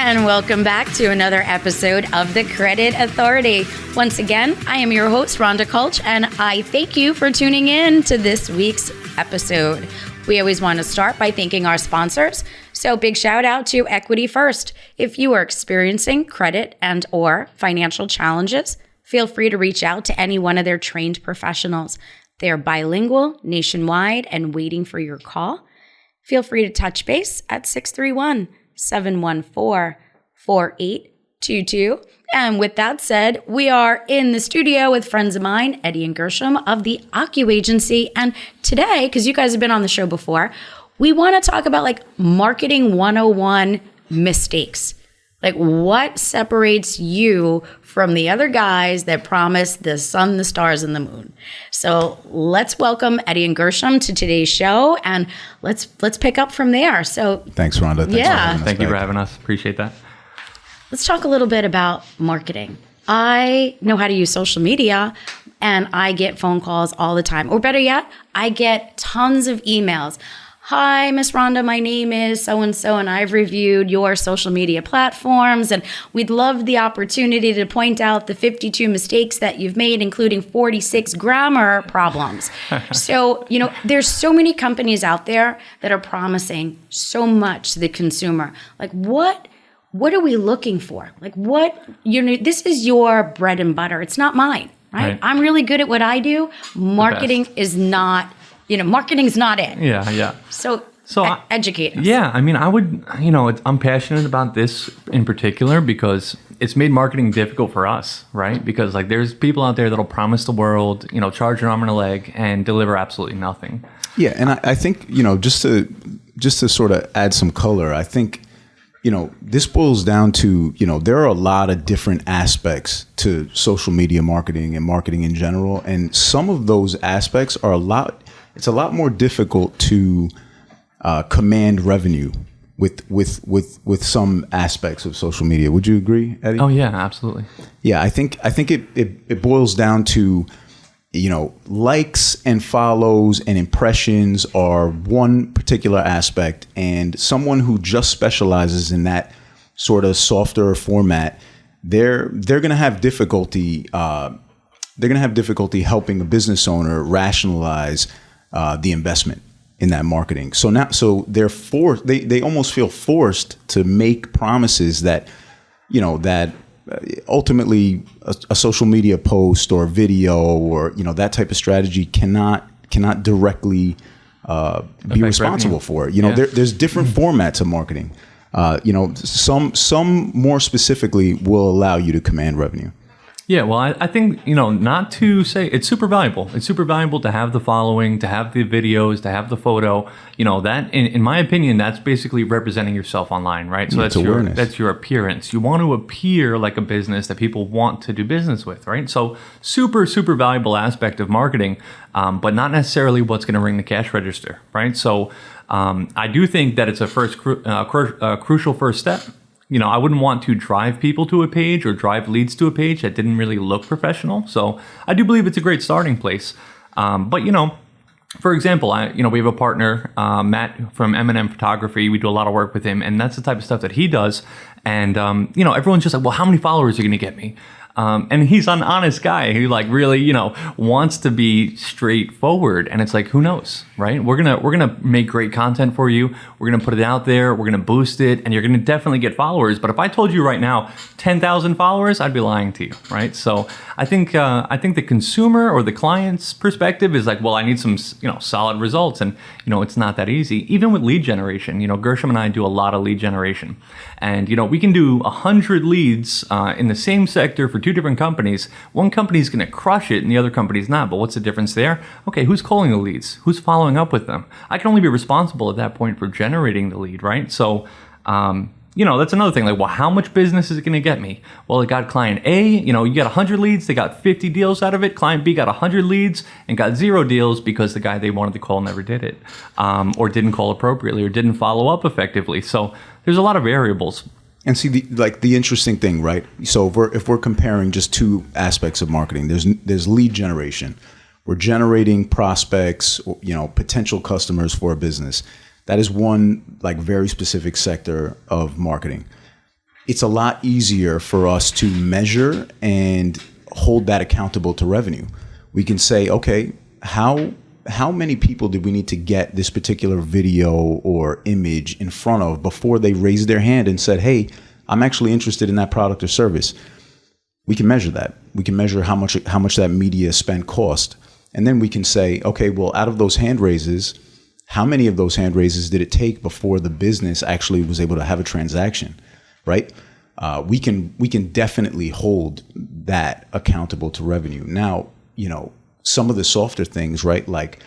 and welcome back to another episode of The Credit Authority. Once again, I am your host, Rhonda Kulch, and I thank you for tuning in to this week's episode. We always want to start by thanking our sponsors. So big shout out to Equity First. If you are experiencing credit and or financial challenges, feel free to reach out to any one of their trained professionals. They are bilingual, nationwide, and waiting for your call. Feel free to touch base at 631-714-4822. And with that said, we are in the studio with friends of mine, Eddie and Gershom of the Occuagency. And today, because you guys have been on the show before, we want to talk about like marketing 101 mistakes. Like what separates you from the other guys that promise the sun, the stars, and the moon. So let's welcome Eddie and Gershom to today's show, and let's pick up from there. So thanks, Rhonda. Thank you for having us. Appreciate that. Let's talk a little bit about marketing. I know how to use social media, and I get phone calls all the time. Or better yet, I get tons of emails. Hi, Miss Rhonda, my name is so-and-so, and I've reviewed your social media platforms, and we'd love the opportunity to point out the 52 mistakes that you've made, including 46 grammar problems. So, there's so many companies out there that are promising so much to the consumer. Like, what are we looking for? Like this is your bread and butter. It's not mine, right? I'm really good at what I do. Marketing is not, marketing's not it. Yeah. So educate us. Yeah. I mean, I'm passionate about this in particular because it's made marketing difficult for us, right? Because like there's people out there that'll promise the world, charge an arm and a leg and deliver absolutely nothing. Yeah. And I think, just to sort of add some color, I think, this boils down to, there are a lot of different aspects to social media marketing and marketing in general. And some of those aspects are it's a lot more difficult to command revenue with some aspects of social media. Would you agree, Eddie? Oh, yeah, absolutely. Yeah, I think it boils down to, likes and follows and impressions are one particular aspect, and someone who just specializes in that sort of softer format, they're going to have difficulty. They're going to have difficulty helping a business owner rationalize the investment in that marketing. So they're forced. They almost feel forced to make promises that, that ultimately a social media post or video or that type of strategy cannot directly be responsible for. There's different formats of marketing. Some more specifically will allow you to command revenue. Yeah, well, I think, not to say it's super valuable. It's super valuable to have the following, to have the videos, to have the photo. That, in my opinion, that's basically representing yourself online, right? So that's your appearance. You want to appear like a business that people want to do business with, right? So super, super valuable aspect of marketing, but not necessarily what's going to ring the cash register, right? So I do think that it's a crucial first step. I wouldn't want to drive people to a page or drive leads to a page that didn't really look professional. So I do believe it's a great starting place. But for example, we have a partner, Matt from M&M Photography. We do a lot of work with him, and that's the type of stuff that he does. And, everyone's just like, well, how many followers are you going to get me? And he's an honest guy who really, wants to be straightforward. And it's like, who knows, right? We're gonna make great content for you. We're gonna put it out there. We're gonna boost it, and you're gonna definitely get followers. But if I told you right now 10,000 followers, I'd be lying to you, right? So I think the consumer or the client's perspective is like, well, I need some solid results, and it's not that easy. Even with lead generation, Gershom and I do a lot of lead generation, and we can do 100 leads in the same sector for two different companies. One company's going to crush it and the other company's not. But what's the difference there? Okay, who's calling the leads? Who's following up with them? I can only be responsible at that point for generating the lead, right? So, that's another thing. Like, well, how much business is it going to get me? Well, it got client A, you got 100 leads. They got 50 deals out of it. Client B got 100 leads and got 0 deals because the guy they wanted to call never did it, or didn't call appropriately, or didn't follow up effectively. So there's a lot of variables. And see, the interesting thing, right? So if we're comparing just two aspects of marketing, there's lead generation. We're generating prospects, potential customers for a business. That is one very specific sector of marketing. it's a lot easier for us to measure and hold that accountable to revenue. We can say, okay, how many people did we need to get this particular video or image in front of before they raised their hand and said, hey, I'm actually interested in that product or service? We can measure that. We can measure how much that media spend cost. And then we can say, okay, well, out of those hand raises, how many of those hand raises did it take before the business actually was able to have a transaction, right? We can definitely hold that accountable to revenue. Now, some of the softer things, right? Like,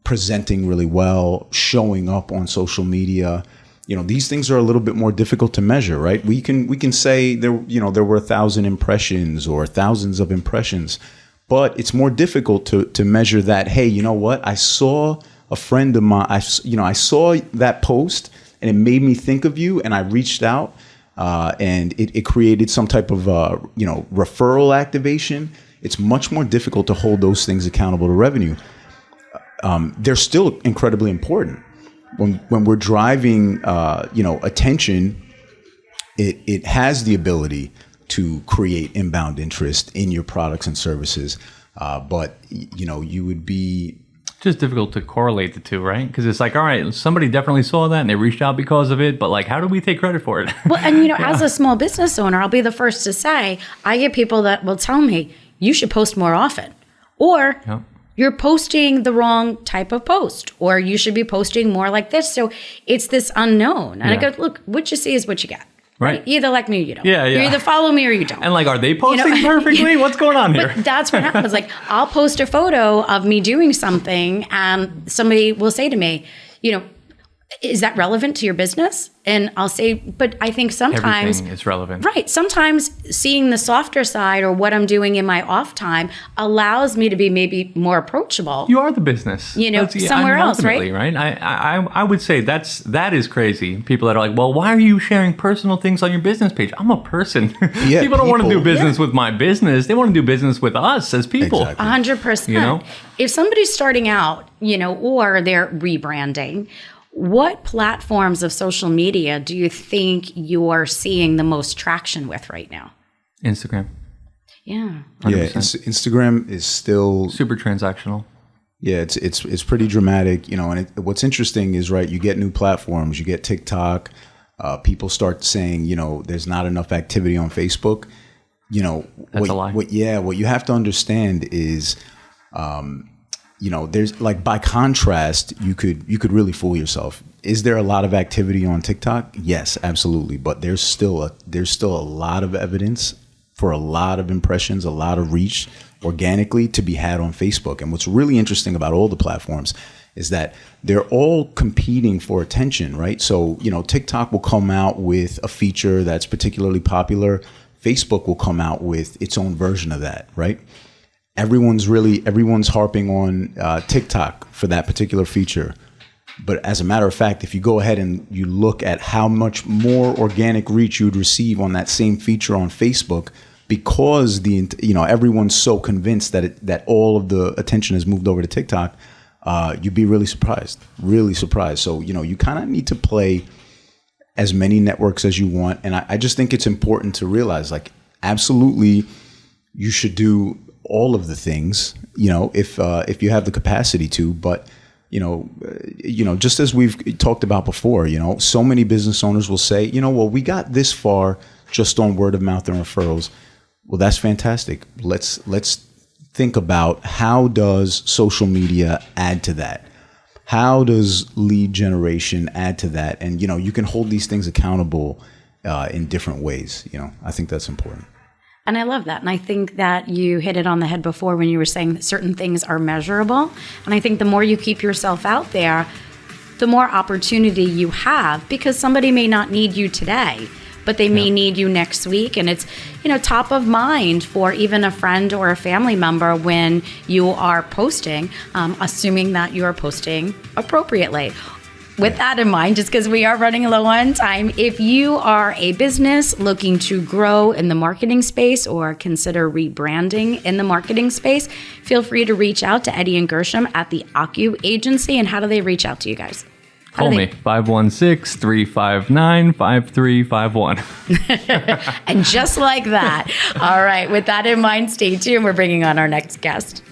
presenting really well, showing up on social media, these things are a little bit more difficult to measure, right? We can say there were 1,000 impressions or thousands of impressions, but it's more difficult to measure that. Hey, you know what? I saw a friend of mine. I saw that post and it made me think of you, and I reached out, and it created some type of referral activation. It's much more difficult to hold those things accountable to revenue. They're still incredibly important. When we're driving, attention, it has the ability to create inbound interest in your products and services. But you would be just difficult to correlate the two, right? Because it's like, all right, somebody definitely saw that and they reached out because of it, but like, how do we take credit for it? Well, and as a small business owner, I'll be the first to say, I get people that will tell me, you should post more often, or you're posting the wrong type of post, or you should be posting more like this. So it's this unknown. And I go, look, what you see is what you get. Right. You either like me or you don't. Yeah. You either follow me or you don't. And like, are they posting perfectly? What's going on here? But that's what happens. Like, I'll post a photo of me doing something and somebody will say to me, is that relevant to your business? And I'll say, but I think sometimes everything is relevant. Right. Sometimes seeing the softer side or what I'm doing in my off time allows me to be maybe more approachable. You are the business. Somewhere else, right? Right. I would say that is crazy. People that are like, well, why are you sharing personal things on your business page? I'm a person. Yeah, people don't want to do business with my business. They want to do business with us as people. Exactly. 100%. If somebody's starting out, or they're rebranding, what platforms of social media do you think you're seeing the most traction with right now? Instagram. Yeah. 100%. Yeah, Instagram is still super transactional. Yeah, it's pretty dramatic, and what's interesting is, right, you get new platforms, you get TikTok, people start saying, there's not enough activity on Facebook. That's a lie. What you have to understand is, there's like, by contrast, you could really fool yourself. Is there a lot of activity on TikTok? Yes, absolutely. But there's still a lot of evidence for a lot of impressions, a lot of reach organically to be had on Facebook. And what's really interesting about all the platforms is that they're all competing for attention, right? So, TikTok will come out with a feature that's particularly popular. Facebook will come out with its own version of that, right? Everyone's harping on TikTok for that particular feature. But as a matter of fact, if you go ahead and you look at how much more organic reach you would receive on that same feature on Facebook, because everyone's so convinced that all of the attention has moved over to TikTok, you'd be really surprised. So, you kind of need to play as many networks as you want. And I just think it's important to realize, like, absolutely, you should do all of the things, if you have the capacity to, but just as we've talked about before, so many business owners will say, well, we got this far just on word of mouth and referrals. Well, that's fantastic. Let's think about, how does social media add to that? How does lead generation add to that? And, you can hold these things accountable in different ways. I think that's important. And I love that. And I think that you hit it on the head before when you were saying that certain things are measurable. And I think the more you keep yourself out there, the more opportunity you have, because somebody may not need you today, but they may need you next week. And it's, top of mind for even a friend or a family member when you are posting, assuming that you are posting appropriately. With that in mind, just because we are running low on time, if you are a business looking to grow in the marketing space or consider rebranding in the marketing space, feel free to reach out to Eddie and Gershom at the Occuagency. And how do they reach out to you guys? Call me 516-359-5351. And just like that. All right. With that in mind, stay tuned. We're bringing on our next guest.